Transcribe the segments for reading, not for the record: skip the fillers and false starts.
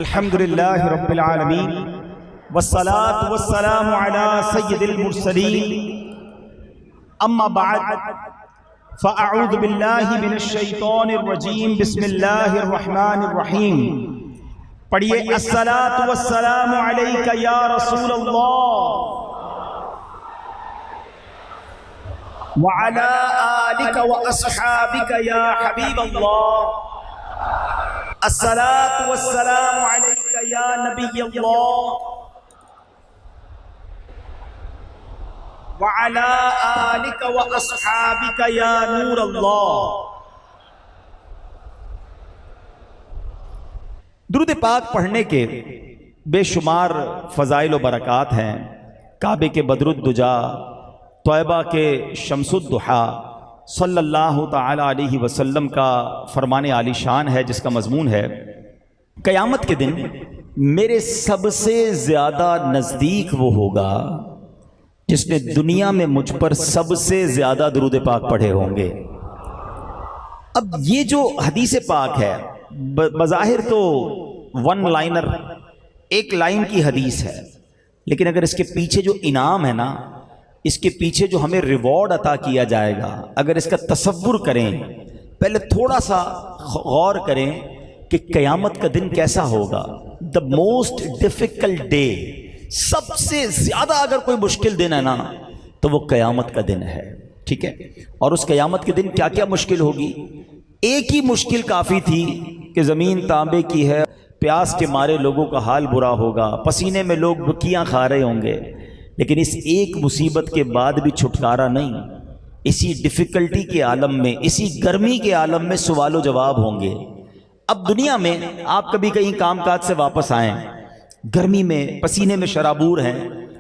الحمدللہ رب العالمین والصلاة والسلام علی سید المرسلین اما بعد فاعوذ باللہ من الشیطان الرجیم بسم اللہ الرحمن الرحیم پڑھیے الصلاة والسلام علیک یا رسول اللہ وعلی آلک واصحابک یا حبیب اللہ الصلاة والسلام علیک یا نبی اللہ وعلی آلک واصحابک یا نور اللہ۔ درود پاک پڑھنے کے بے شمار فضائل و برکات ہیں۔ کعبے کے بدر الدجا، طیبہ کے شمس الضحیٰ، صلی اللہ تعالی علیہ وسلم کا فرمان عالی شان ہے جس کا مضمون ہے قیامت کے دن میرے سب سے زیادہ نزدیک وہ ہوگا جس نے دنیا میں مجھ پر سب سے زیادہ درود پاک پڑھے ہوں گے۔ اب یہ جو حدیث پاک ہے بظاہر تو ون لائنر، ایک لائن کی حدیث ہے، لیکن اگر اس کے پیچھے جو انعام ہے نا، اس کے پیچھے جو ہمیں ریوارڈ عطا کیا جائے گا، اگر اس کا تصور کریں، پہلے تھوڑا سا غور کریں کہ قیامت کا دن کیسا ہوگا۔ دا موسٹ ڈیفیکلٹ ڈے، سب سے زیادہ اگر کوئی مشکل دن ہے نا تو وہ قیامت کا دن ہے، ٹھیک ہے؟ اور اس قیامت کے دن کیا کیا مشکل ہوگی؟ ایک ہی مشکل کافی تھی کہ زمین تانبے کی ہے، پیاس کے مارے لوگوں کا حال برا ہوگا، پسینے میں لوگ بکیاں کھا رہے ہوں گے، لیکن اس ایک مصیبت کے بعد بھی چھٹکارا نہیں۔ اسی ڈیفیکلٹی کے عالم میں، اسی گرمی کے عالم میں سوال و جواب ہوں گے۔ اب دنیا میں آپ کبھی کہیں کام کاج سے واپس آئیں، گرمی میں پسینے میں شرابور ہیں،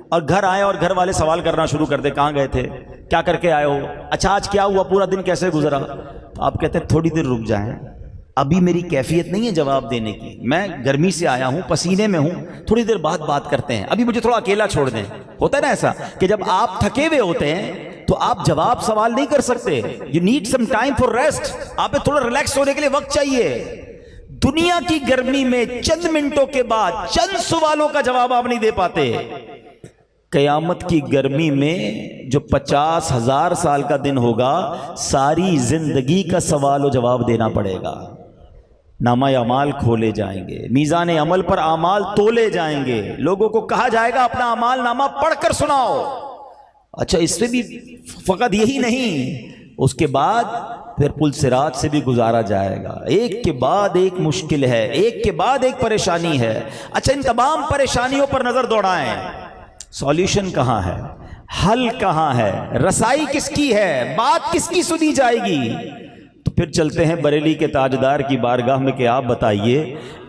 اور گھر آئیں اور گھر والے سوال کرنا شروع کر دیں، کہاں گئے تھے، کیا کر کے آئے ہو، اچھا آج کیا ہوا، پورا دن کیسے گزرا؟ تو آپ کہتے ہیں تھوڑی دیر رک جائیں، ابھی میری کیفیت نہیں ہے جواب دینے کی، میں گرمی سے آیا ہوں، پسینے میں ہوں، تھوڑی دیر بعد بات کرتے ہیں، ابھی مجھے تھوڑا اکیلا چھوڑ دیں۔ ہوتا ہے نا ایسا کہ جب آپ تھکے ہوئے ہوتے ہیں تو آپ جواب سوال نہیں کر سکتے، you need some time for rest, آپ تھوڑا ریلیکس ہونے کے لیے وقت چاہیے۔ دنیا کی گرمی میں چند منٹوں کے بعد چند سوالوں کا جواب آپ نہیں دے پاتے، قیامت کی گرمی میں جو 50,000 سال کا دن ہوگا، ساری زندگی کا سوال و جواب دینا پڑے گا۔ نامہ اعمال کھولے جائیں گے، میزان عمل پر اعمال تولے جائیں گے، لوگوں کو کہا جائے گا اپنا اعمال نامہ پڑھ کر سناؤ۔ اچھا اس سے بھی فقط یہی نہیں، اس کے بعد پھر پل صراط سے بھی گزارا جائے گا، ایک کے بعد ایک مشکل ہے، ایک کے بعد ایک پریشانی ہے۔ اچھا ان تمام پریشانیوں پر نظر دوڑائیں، سولیوشن کہاں ہے، حل کہاں ہے، رسائی کس کی ہے، بات کس کی سنی جائے گی؟ پھر چلتے ہیں بریلی کے تاجدار کی بارگاہ میں کہ آپ بتائیے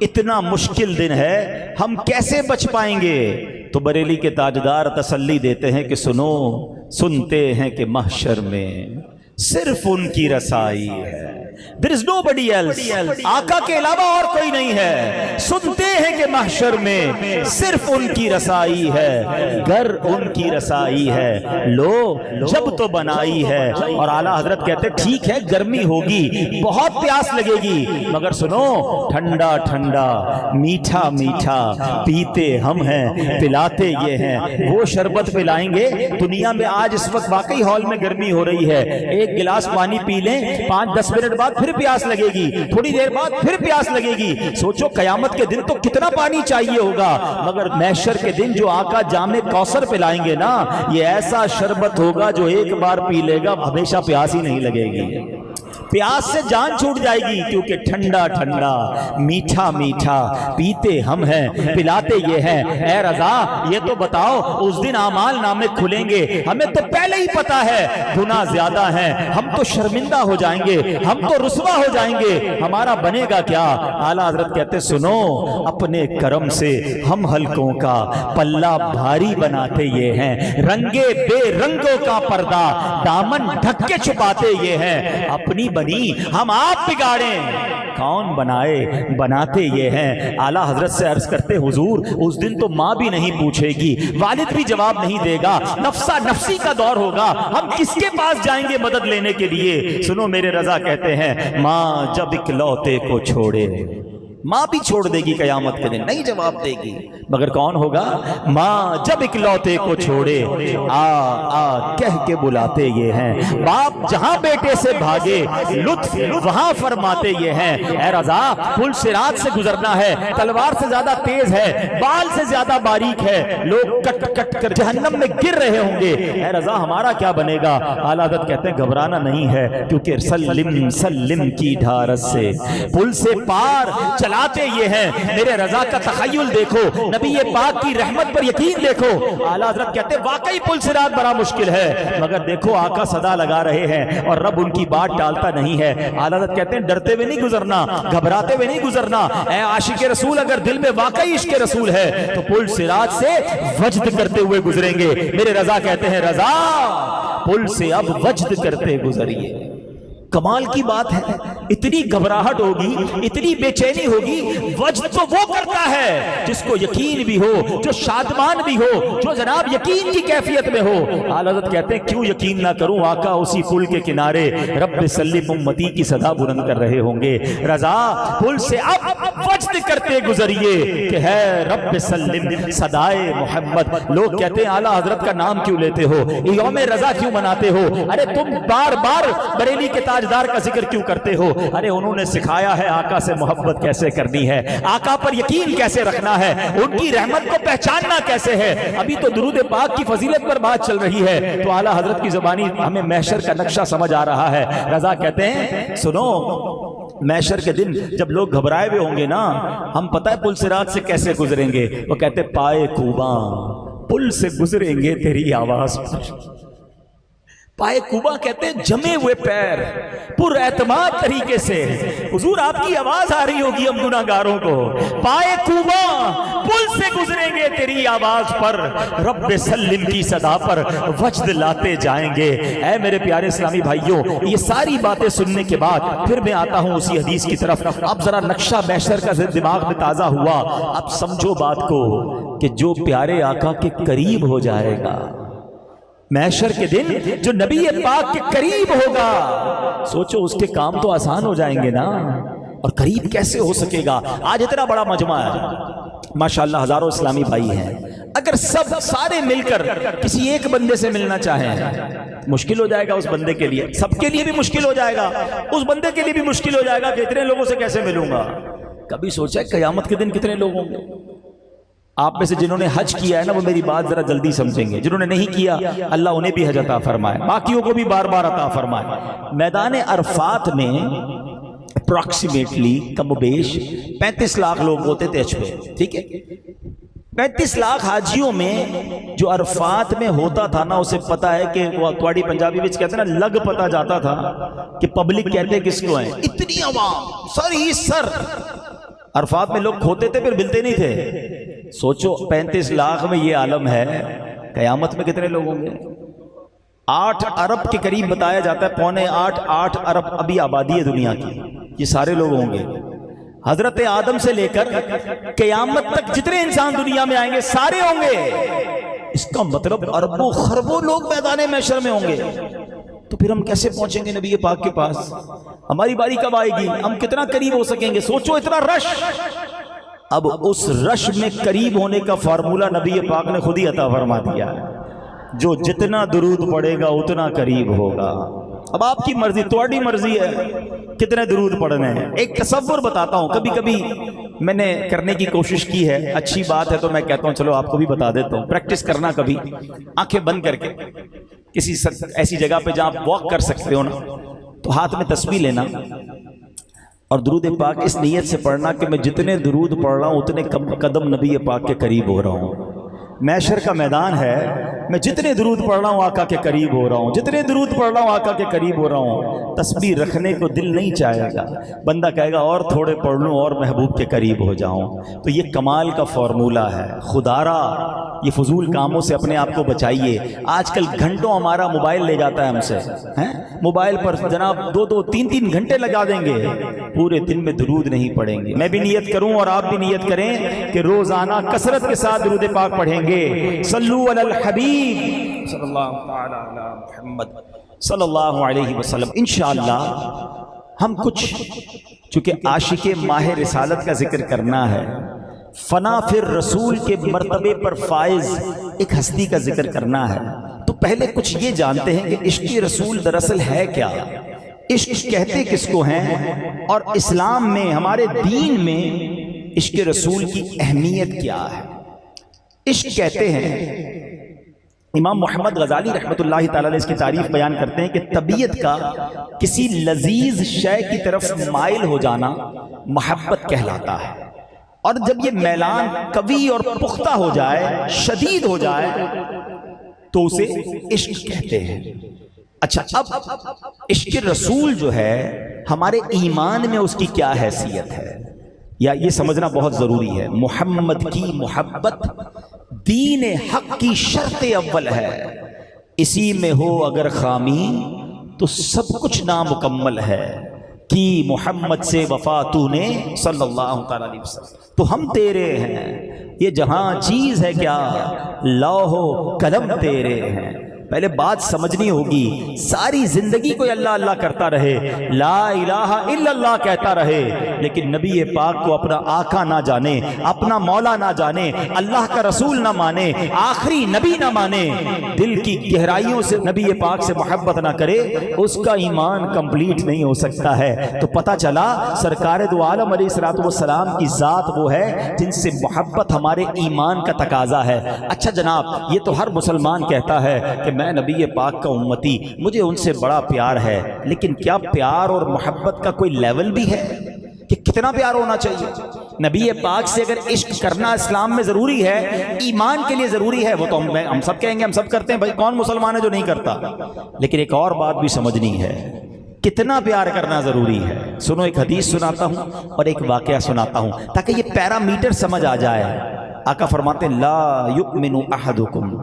اتنا مشکل دن ہے ہم کیسے بچ پائیں گے؟ تو بریلی کے تاجدار تسلی دیتے ہیں کہ سنو، سنتے ہیں کہ محشر میں صرف ان کی رسائی ہے، there is nobody else، آقا کے علاوہ اور کوئی نہیں ہے۔ سنتے ہیں کہ محشر میں صرف ان کی رسائی ہے، گر ان کی رسائی ہے، لو جب تو بنائی ہے۔ اور اعلیٰ حضرت کہتے ہیں ٹھیک ہے گرمی ہوگی، بہت پیاس لگے گی، مگر سنو ٹھنڈا ٹھنڈا میٹھا میٹھا پیتے ہم ہیں، پلاتے یہ ہیں، وہ شربت پلائیں گے۔ دنیا میں آج اس وقت واقعی ہال میں گرمی ہو رہی ہے، ایک گلاس پانی پی لیں، 5-10 منٹ بعد پھر پیاس لگے گی، تھوڑی دیر بعد پھر پیاس لگے گی۔ سوچو قیامت کے دن تو کتنا پانی چاہیے ہوگا، مگر محشر کے دن جو آقا جام کوثر پلائیں گے نا، یہ ایسا شربت ہوگا جو ایک بار پی لے گا ہمیشہ پیاس ہی نہیں لگے گی، پیاس سے جان چھوٹ جائے گی، کیونکہ ٹھنڈا ٹھنڈا میٹھا میٹھا پیتے ہم ہیں، پلاتے یہ ہیں۔ اے رضا یہ تو بتاؤ اس دن اعمال نامے کھلیں گے، ہمیں تو پہلے ہی پتا ہے گناہ زیادہ ہیں، ہم تو شرمندہ ہو جائیں گے، ہم تو رسوا ہو جائیں گے، ہمارا بنے گا کیا؟ اعلیٰ حضرت کہتے سنو اپنے کرم سے ہم حلقوں کا پلہ بھاری بناتے یہ ہیں، رنگے بے رنگوں کا پردہ دامن ڈھک کے چھپاتے یہ ہیں، اپنی بنی ہم آپ بگاڑیں کون بنائے بناتے یہ ہیں۔ اعلیٰ حضرت سے عرض کرتے حضور اس دن تو ماں بھی نہیں پوچھے گی، والد بھی جواب نہیں دے گا، نفسا نفسی کا دور ہوگا، ہم کس کے پاس جائیں گے مدد لینے کے لیے؟ سنو میرے رضا کہتے ہیں ماں جب اکلوتے کو چھوڑے ماں بھی چھوڑ دے گی قیامت کے دن، نہیں جواب دے گی، مگر کون ہوگا؟ ماں جب اکلوتے کو چھوڑے آ آ کہہ کے بلاتے یہ ہیں، باپ جہاں بیٹے سے بھاگے لطف وہاں فرماتے یہ ہیں۔ اے رضا پل صراط سے گزرنا ہے، تلوار سے زیادہ تیز ہے، بال سے زیادہ باریک ہے، لوگ کٹ کٹ کر جہنم میں گر رہے ہوں گے، اے رضا ہمارا کیا بنے گا؟ اعلیٰ حضرت کہتے ہیں گھبرانا نہیں ہے، کیونکہ سلم سلم کی ڈھارس سے پل سے پار چلاتے یہ ہیں۔ میرے رضا کا تخیل دیکھو، نبی پاک کی رحمت پر یقین دیکھو۔ اعلیٰ حضرت کہتے ہیں واقعی پل صراط بڑا مشکل ہے، مگر دیکھو آقا صدا لگا رہے ہیں اور رب ان کی بات ٹالتا نہیں ہے۔ اعلیٰ حضرت کہتے ہیں ڈرتے ہوئے نہیں گزرنا، گھبراتے ہوئے نہیں گزرنا، اے عاشق رسول اگر دل میں واقعی عشق رسول ہے تو پل صراط سے وجد کرتے ہوئے گزریں گے۔ میرے رضا کہتے ہیں رضا پل سے اب وجد کرتے گزریے۔ کمال کی بات ہے، اتنی گھبراہٹ ہوگی، اتنی بے چینی ہوگی، وجد تو وہ کرتا ہے جس کو یقین بھی ہو، جو شادمان بھی ہو، جو جناب یقین کی کیفیت میں ہو۔ اعلیٰ حضرت کہتے ہیں کیوں یقین نہ کروں، آقا اسی پل کے کنارے رب سلم امتی کی صدا بلند کر رہے ہوں گے۔ رضا پل سے اب وجد کرتے گزریے کہ ہے رب سلم صدائے محمد۔ لوگ کہتے ہیں اعلیٰ حضرت کا نام کیوں لیتے ہو، یوم رضا کیوں مناتے ہو؟ ارے تم بار بار بریلی کے تاجدار کا ذکر کیوں کرتے ہو؟ ارے انہوں نے سکھایا ہے آقا سے محبت کیسے کرنی ہے، آقا پر یقین کیسے رکھنا ہے، ان کی رحمت کو پہچاننا کیسے ہے۔ ابھی تو درود پاک کی فضیلت پر بات چل رہی ہے تو اعلیٰ حضرت کی زبانی ہمیں محشر کا نقشہ سمجھ آ رہا ہے۔ رضا کہتے ہیں سنو، محشر کے دن جب لوگ گھبرائے ہوئے ہوں گے نا، ہم پتہ ہے پل صراط سے کیسے گزریں گے؟ وہ کہتے پائے کوباں پل سے گزریں گے تیری آواز پر۔ پائے کوبا کہتے ہیں جمے ہوئے پیر پر اعتماد طریقے سے، حضور آپ کی آواز آ رہی ہوگی ہم گناہگاروں کو، پائے کوبا پل سے گزریں گے تیری آواز پر، رب سلم کی صدا پر وجد لاتے جائیں گے۔ اے میرے پیارے اسلامی بھائیوں، یہ ساری باتیں سننے کے بعد پھر میں آتا ہوں اسی حدیث کی طرف۔ اب ذرا نقشہ محشر کا دماغ میں تازہ ہوا، اب سمجھو بات کو کہ جو پیارے آقا کے قریب ہو جائے گا محشر کے دن، جو نبی پاک کے قریب ہوگا، سوچو اس کے کام تو آسان ہو جائیں گے نا۔ اور قریب کیسے ہو سکے گا؟ آج اتنا بڑا مجمع ہے ماشاءاللہ، ہزاروں اسلامی بھائی ہیں، اگر سارے مل کر کسی ایک بندے سے ملنا چاہیں مشکل ہو جائے گا اس بندے کے لیے، سب کے لیے بھی مشکل ہو جائے گا، اس بندے کے لیے بھی مشکل ہو جائے گا کہ اتنے لوگوں سے کیسے ملوں گا۔ کبھی سوچا ہے قیامت کے دن کتنے لوگ ہوں گے؟ آپ میں سے جنہوں نے حج کیا ہے نا وہ میری بات ذرا جلدی سمجھیں گے، جنہوں نے نہیں کیا اللہ انہیں بھی حج عطا فرمائے، باقیوں کو بھی بار بار عطا فرمائے۔ میدان عرفات میں اپروکسیمیٹلی کم و بیش 35 لاکھ لوگ ہوتے تھے حج پہ، ٹھیک ہے؟ 35 لاکھ حاجیوں میں جو عرفات میں ہوتا تھا نا، اسے پتا ہے کہ وہ تواڑی پنجابی وچ کہتے ہیں نا لگ پتا جاتا تھا کہ پبلک کہتے کس کو ہیں، اتنی عوام سر ہی سر عرفات میں لوگ کھوتے تھے پھر ملتے نہیں تھے۔ سوچو 35 لاکھ میں یہ عالم ہے، قیامت میں کتنے لوگ ہوں گے؟ 8 ارب کے قریب بتایا جاتا ہے، 7.8 ارب ابھی آبادی ہے دنیا کی، یہ سارے لوگ ہوں گے۔ حضرت آدم سے لے کر قیامت تک جتنے انسان دنیا میں آئیں گے سارے ہوں گے، اس کا مطلب اربوں خربوں لوگ میدان محشر میں ہوں گے۔ تو پھر ہم کیسے پہنچیں گے نبی پاک کے پاس؟ ہماری باری کب آئے گی؟ ہم کتنا قریب ہو سکیں گے؟ سوچو اتنا رش۔ اب اس رش میں قریب ہونے کا فارمولہ نبی پاک نے خود ہی عطا فرما دیا ہے، جو جتنا درود پڑے گا اتنا قریب ہوگا۔ اب آپ کی مرضی، تواڈی مرضی ہے کتنے درود پڑھنے ہیں۔ ایک تصور بتاتا ہوں، کبھی کبھی میں نے کرنے کی کوشش کی ہے، اچھی بات ہے تو میں کہتا ہوں چلو آپ کو بھی بتا دیتا ہوں، پریکٹس کرنا کبھی آنکھیں بند کر کے کسی ایسی جگہ پہ جہاں آپ واک کر سکتے ہو نا، تو ہاتھ میں تسبیح لینا اور درود پاک اس نیت سے پڑھنا کہ میں جتنے درود پڑھ رہا ہوں اتنے قدم نبی پاک کے قریب ہو رہا ہوں۔ محشر کا میدان ہے، میں جتنے درود پڑھ رہا ہوں آقا کے قریب ہو رہا ہوں، جتنے درود پڑھ رہا ہوں آقا کے قریب ہو رہا ہوں۔ تسبیح رکھنے کو دل نہیں چاہے گا، بندہ کہے گا اور تھوڑے پڑھ لوں اور محبوب کے قریب ہو جاؤں۔ تو یہ کمال کا فارمولہ ہے۔ خدارا یہ فضول کاموں سے اپنے آپ کو بچائیے۔ آج کل گھنٹوں ہمارا موبائل لے جاتا ہے ہم سے، موبائل پر جناب 2-2 3-3 گھنٹے لگا دیں گے، پورے دن میں درود نہیں پڑھیں گے۔ میں بھی نیت کروں اور آپ بھی نیت کریں کہ روزانہ کثرت کے ساتھ درود پاک پڑھیں گے۔ صلو علی الحبیب صلی اللہ تعالی علی محمد صلی اللہ علیہ وسلم۔ انشاءاللہ ہم کچھ چونکہ عاشق ماہ رسالت کا ذکر کرنا ہے، فنا پھر رسول کے مرتبے پر فائز ایک ہستی کا ذکر کرنا ہے، تو پہلے کچھ یہ جانتے ہیں کہ عشق رسول دراصل ہے کیا، عشق کہتے کس کو ہیں، اور اسلام میں ہمارے دین میں عشق رسول کی اہمیت کیا ہے۔ عشق کہتے ہیں، امام محمد غزالی رحمۃ اللہ تعالی علیہ اس کی تعریف بیان کرتے ہیں کہ طبیعت کا کسی لذیذ شے کی طرف مائل ہو جانا محبت کہلاتا ہے، اور جب یہ میلان قوی اور پختہ ہو جائے، شدید ہو جائے، تو اسے عشق کہتے ہیں۔ اچھا، اب عشق رسول جو ہے ہمارے ایمان میں اس کی کیا حیثیت ہے، یا یہ سمجھنا بہت ضروری ہے۔ محمد کی محبت دین حق کی شرط اول ہے، اسی میں ہو اگر خامی تو سب کچھ نامکمل ہے، کی محمد سے وفا تو نے صلی اللہ تعالی علیہ وسلم، تو ہم تیرے ہیں، یہ جہاں چیز ہے کیا، لوح و قلم تیرے ہیں۔ پہلے بات سمجھنی ہوگی، ساری زندگی کوئی اللہ اللہ کرتا رہے، لا الہ الا اللہ کہتا رہے، لیکن نبی پاک کو اپنا آقا نہ جانے، اپنا مولا نہ جانے، اللہ کا رسول نہ مانے، آخری نبی نہ مانے، دل کی گہرائیوں سے نبی پاک سے محبت نہ کرے، اس کا ایمان کمپلیٹ نہیں ہو سکتا ہے۔ تو پتہ چلا سرکار دو عالم علیہ الصلوۃ والسلام کی ذات وہ ہے جن سے محبت ہمارے ایمان کا تقاضا ہے۔ اچھا جناب، یہ تو ہر مسلمان کہتا ہے کہ میں نبی پاک کا امتی، مجھے ان سے بڑا پیار ہے، لیکن کیا پیار اور محبت کا کوئی لیول بھی ہے کہ کتنا پیار ہونا چاہیے؟ نبی پاک سے اگر عشق کرنا اسلام میں ضروری ہے، ایمان کے لیے ضروری ہے، وہ تو ہم سب کہیں گے، ہم سب کرتے ہیں، بھائی کون مسلمان ہے جو نہیں کرتا؟ لیکن ایک اور بات بھی سمجھنی ہے، کتنا پیار کرنا ضروری ہے۔ سنو، ایک حدیث سناتا ہوں اور ایک واقعہ سناتا ہوں تاکہ یہ پیرامیٹر سمجھ آ جائے۔ آقا فرماتے ہیں، لا یؤمن احدکم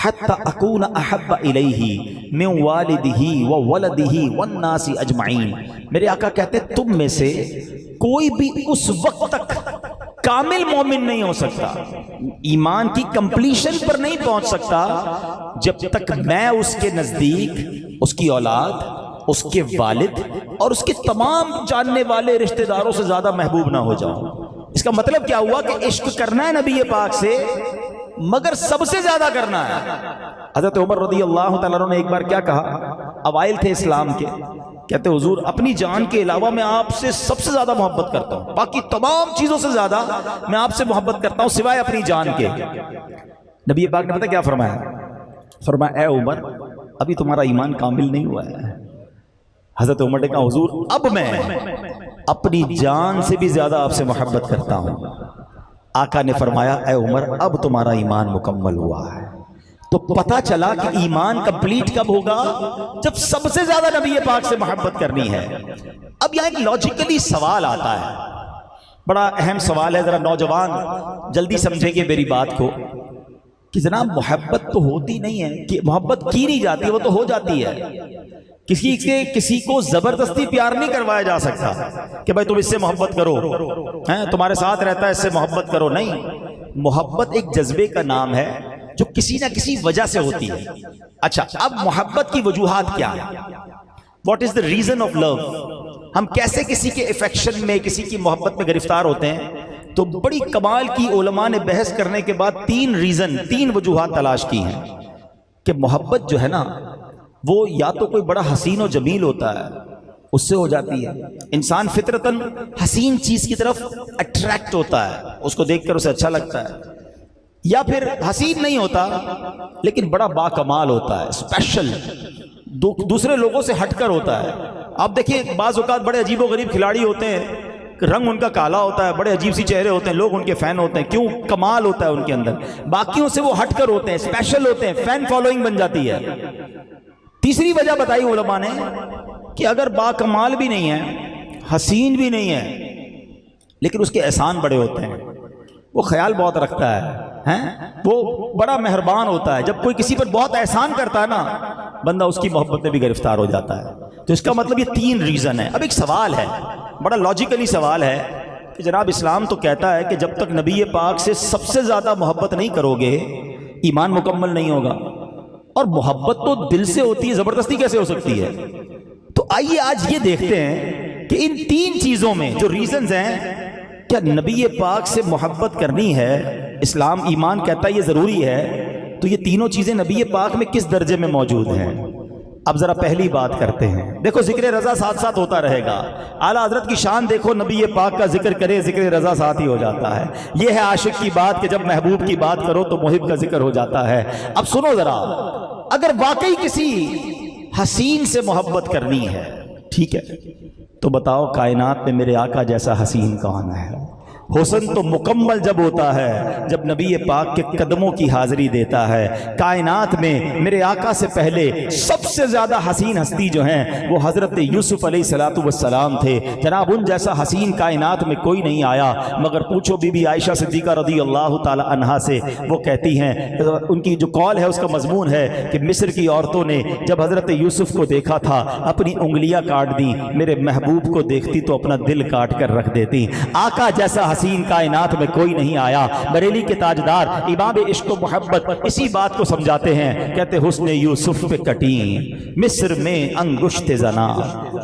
حتی اکون احب الیہ من والدہ وولدہ والناس اجمعین۔ میرے آقا کہتے ہیں تم میں سے کوئی بھی اس وقت تک کامل مومن نہیں ہو سکتا، ایمان کی کمپلیشن پر نہیں پہنچ سکتا، جب تک میں اس کے نزدیک اس کی اولاد، اس کے والد اور اس کے تمام جاننے والے رشتہ داروں سے زیادہ محبوب نہ ہو جاؤں۔ اس کا مطلب کیا ہوا کہ عشق کرنا ہے نبی پاک سے، مگر سب سے زیادہ کرنا ہے۔ حضرت عمر رضی اللہ تعالیٰ عنہ نے ایک بار کیا کہا، اوائل تھے اسلام کے، کہتے حضور اپنی جان کے علاوہ میں آپ سے سب سے زیادہ محبت کرتا ہوں، باقی تمام چیزوں سے زیادہ میں آپ سے محبت کرتا ہوں سوائے اپنی جان کے۔ نبی پاک نے پتہ کیا فرمایا؟ فرمایا، اے عمر ابھی تمہارا ایمان کامل نہیں ہوا ہے۔ حضرت عمر نے کہا، حضور اب میں اپنی جان سے بھی زیادہ آپ سے محبت کرتا ہوں۔ آقا نے فرمایا، اے عمر اب تمہارا ایمان مکمل ہوا ہے۔ تو پتہ چلا کہ ایمان کمپلیٹ کب ہوگا؟ جب سب سے زیادہ نبی پاک سے محبت کرنی ہے۔ اب یہاں ایک لاجیکلی سوال آتا ہے، بڑا اہم سوال ہے، ذرا نوجوان جلدی سمجھیں گے میری بات کو، کہ جناب محبت تو ہوتی نہیں ہے، کہ محبت کی نہیں جاتی، وہ تو ہو جاتی ہے۔ کسی کو زبردستی پیار نہیں کروایا جا سکتا کہ بھائی تم اس سے محبت کرو، تمہارے ساتھ رہتا ہے اس سے محبت کرو، نہیں۔ محبت ایک جذبے کا نام ہے جو کسی نہ کسی وجہ سے ہوتی ہے۔ اچھا، اب محبت کی وجوہات کیا ہے؟ What is the reason of love? ہم کیسے کسی کے افیکشن میں، کسی کی محبت میں گرفتار ہوتے ہیں؟ تو بڑی کمال کی علماء نے بحث کرنے کے بعد تین وجوہات تلاش کی ہیں کہ محبت جو ہے نا، وہ یا تو کوئی بڑا حسین و جمیل ہوتا ہے، اس سے ہو جاتی ہے، انسان فطرتاً حسین چیز کی طرف اٹریکٹ ہوتا ہے، اس کو دیکھ کر اسے اچھا لگتا ہے، یا پھر حسین نہیں ہوتا لیکن بڑا باکمال ہوتا ہے، اسپیشل، دوسرے لوگوں سے ہٹ کر ہوتا ہے۔ آپ دیکھیے بعض اوقات بڑے عجیب و غریب کھلاڑی ہوتے ہیں، رنگ ان کا کالا ہوتا ہے، بڑے عجیب سی چہرے ہوتے ہیں، لوگ ان کے فین ہوتے ہیں، کیوں؟ کمال ہوتا ہے ان کے اندر، باقیوں سے وہ ہٹ کر ہوتے ہیں، اسپیشل ہوتے ہیں، فین فالوئنگ بن جاتی ہے۔ تیسری وجہ بتائی علماء نے کہ اگر باکمال بھی نہیں ہے، حسین بھی نہیں ہے، لیکن اس کے احسان بڑے ہوتے ہیں، وہ خیال بہت رکھتا ہے، وہ بڑا مہربان ہوتا ہے، جب کوئی کسی پر بہت احسان کرتا ہے نا، بندہ اس کی محبت میں بھی گرفتار ہو جاتا ہے۔ تو اس کا مطلب یہ تین ریزن ہے۔ اب ایک سوال ہے، بڑا لاجیکلی سوال ہے کہ جناب اسلام تو کہتا ہے کہ جب تک نبی پاک سے سب سے زیادہ محبت نہیں کرو گے ایمان مکمل نہیں ہوگا، اور محبت تو دل سے ہوتی ہے، زبردستی کیسے ہو سکتی ہے؟ تو آئیے آج یہ دیکھتے ہیں کہ ان تین چیزوں میں جو ریزنز ہیں، کیا نبی پاک سے محبت کرنی ہے، اسلام ایمان کہتا ہے یہ ضروری ہے، تو یہ تینوں چیزیں نبی پاک میں کس درجے میں موجود ہیں؟ اب ذرا پہلی بات کرتے ہیں. دیکھو ذکر رضا ساتھ ساتھ ہوتا رہے گا. اعلیٰ حضرت کی شان دیکھو، نبی پاک کا ذکر کرے ذکر رضا ساتھ ہی ہو جاتا ہے. یہ ہے عاشق کی بات کہ جب محبوب کی بات کرو تو محب کا ذکر ہو جاتا ہے. اب سنو ذرا، اگر واقعی کسی حسین سے محبت کرنی ہے، ٹھیک ہے، تو بتاؤ کائنات میں میرے آقا جیسا حسین کون ہے؟ حسن تو مکمل جب ہوتا ہے جب نبی پاک کے قدموں کی حاضری دیتا ہے. کائنات میں میرے آقا سے پہلے سب سے زیادہ حسین ہستی جو ہیں وہ حضرت یوسف علیہ السلام تھے. جناب ان جیسا حسین کائنات میں کوئی نہیں آیا. مگر پوچھو بی بی عائشہ صدیقہ رضی اللہ تعالی عنہا سے، وہ کہتی ہیں، ان کی جو قول ہے اس کا مضمون ہے کہ مصر کی عورتوں نے جب حضرت یوسف کو دیکھا تھا اپنی انگلیاں کاٹ دی، میرے محبوب کو دیکھتی تو اپنا دل کاٹ کر رکھ دیتی. آقا جیسا حسین کائنات میں کوئی نہیں آیا. بریلی کے تاجدار امام عشق و محبت اسی بات کو سمجھاتے ہیں، کہتے حسن یوسف پہ کٹیں مصر میں انگشت زنا.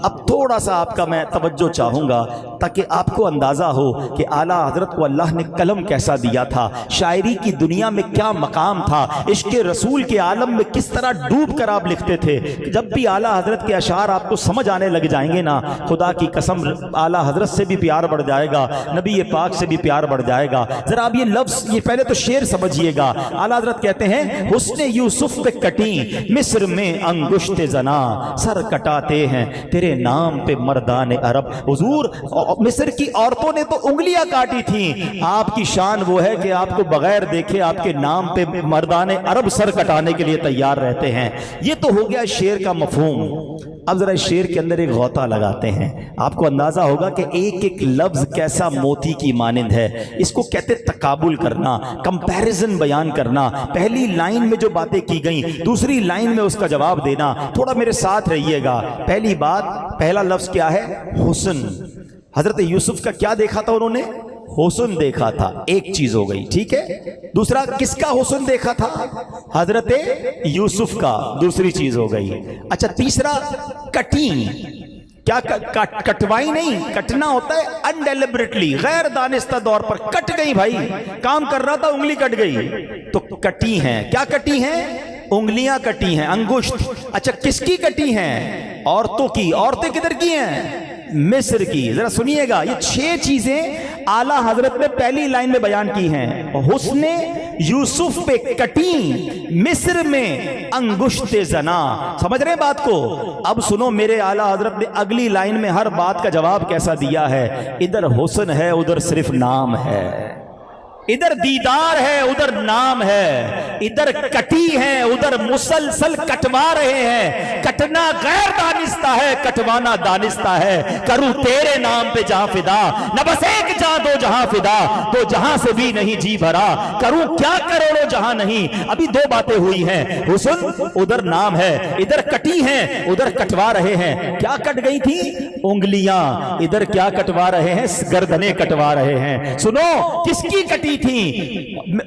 اب تھوڑا سا آپ کا میں توجہ چاہوں گا تاکہ آپ کو اندازہ ہو کہ اعلیٰ حضرت کو اللہ نے قلم کیسا دیا تھا، شاعری کی دنیا میں کیا مقام تھا، عشق رسول کے عالم میں کس طرح ڈوب کر آپ لکھتے تھے. جب بھی اعلیٰ حضرت کے اشعار آپ کو سمجھ آنے لگ جائیں گے نا، خدا کی قسم اعلیٰ حضرت سے بھی پیار بڑھ جائے گا، نبی پاک سے بھی پیار بڑھ جائے گا. ذرا آپ یہ لفظ، یہ پہلے تو شعر سمجھیے گا. اعلیٰ حضرت کہتے ہیں حسن یوسف پہ کٹیں مصر میں انگشت زنا، سر کٹاتے ہیں تیرے نام پہ مردان عرب. حضور مصر کی عورتوں نے تو انگلیاں کاٹی تھیں، آپ کی شان وہ ہے کہ آپ کو بغیر دیکھے آپ کے نام پہ مردان عرب سر کٹانے کے لیے تیار رہتے ہیں. یہ تو ہو گیا شعر کا مفہوم. اب ذرا شعر کے اندر ایک غوطہ لگاتے ہیں، آپ کو اندازہ ہوگا کہ ایک ایک لفظ کیسا موتی کی مانند ہے. اس کو کہتے تقابل کرنا، کمپیریزن بیان کرنا. پہلی لائن میں جو باتیں کی گئیں دوسری لائن میں اس کا جواب دینا. تھوڑا میرے ساتھ رہیے گا. پہلی بات، پہلا لفظ کیا ہے؟ حسن. حضرت یوسف کا کیا دیکھا تھا انہوں نے؟ حسن دیکھا تھا. ایک چیز ہو گئی، ٹھیک ہے. دوسرا کس کا حسن دیکھا تھا؟ حضرت یوسف کا. دوسری چیز ہو گئی. اچھا تیسرا کٹیں. کیا کٹوائی نہیں، کٹنا ہوتا ہے انڈیلیبریٹلی، غیر دانستہ طور پر. کٹ گئی بھائی، کام کر رہا تھا انگلی کٹ گئی تو کٹی ہیں. کیا کٹی ہیں؟ انگلیاں کٹی ہیں، انگشت. اچھا کس کی کٹی ہیں؟ عورتوں کی. عورتیں کدھر کی ہیں؟ مصر کی. ذرا سنیے گا، یہ 6 چیزیں اعلیٰ حضرت نے پہلی لائن میں بیان کی ہیں. حسن یوسف پہ کٹیں مصر میں انگشت زنا. سمجھ رہے ہیں بات کو؟ اب سنو میرے اعلیٰ حضرت نے اگلی لائن میں ہر بات کا جواب کیسا دیا ہے. ادھر حسن ہے ادھر صرف نام ہے، ادھر دیدار ہے ادھر نام ہے، ادھر کٹی ہے ادھر مسلسل کٹوا رہے ہیں. کٹنا غیر دانستہ ہے، کٹوانا دانستہ ہے. کروں تیرے نام پہ جہاں فدا، نہ بس ایک جہاں دو جہاں فدا، دو جہاں سے بھی نہیں جی بھرا. کروں کیا کروڑوں جہاں نہیں. ابھی 2 باتیں ہوئی ہیں. حسن ادھر نام ہے، ادھر کٹی ہیں ادھر کٹوا رہے ہیں. کیا کٹ گئی تھی؟ انگلیاں. ادھر کیا کٹوا رہے ہیں؟ گردنیں کٹوا رہے ہیں. سنو کس کی کٹی تھی؟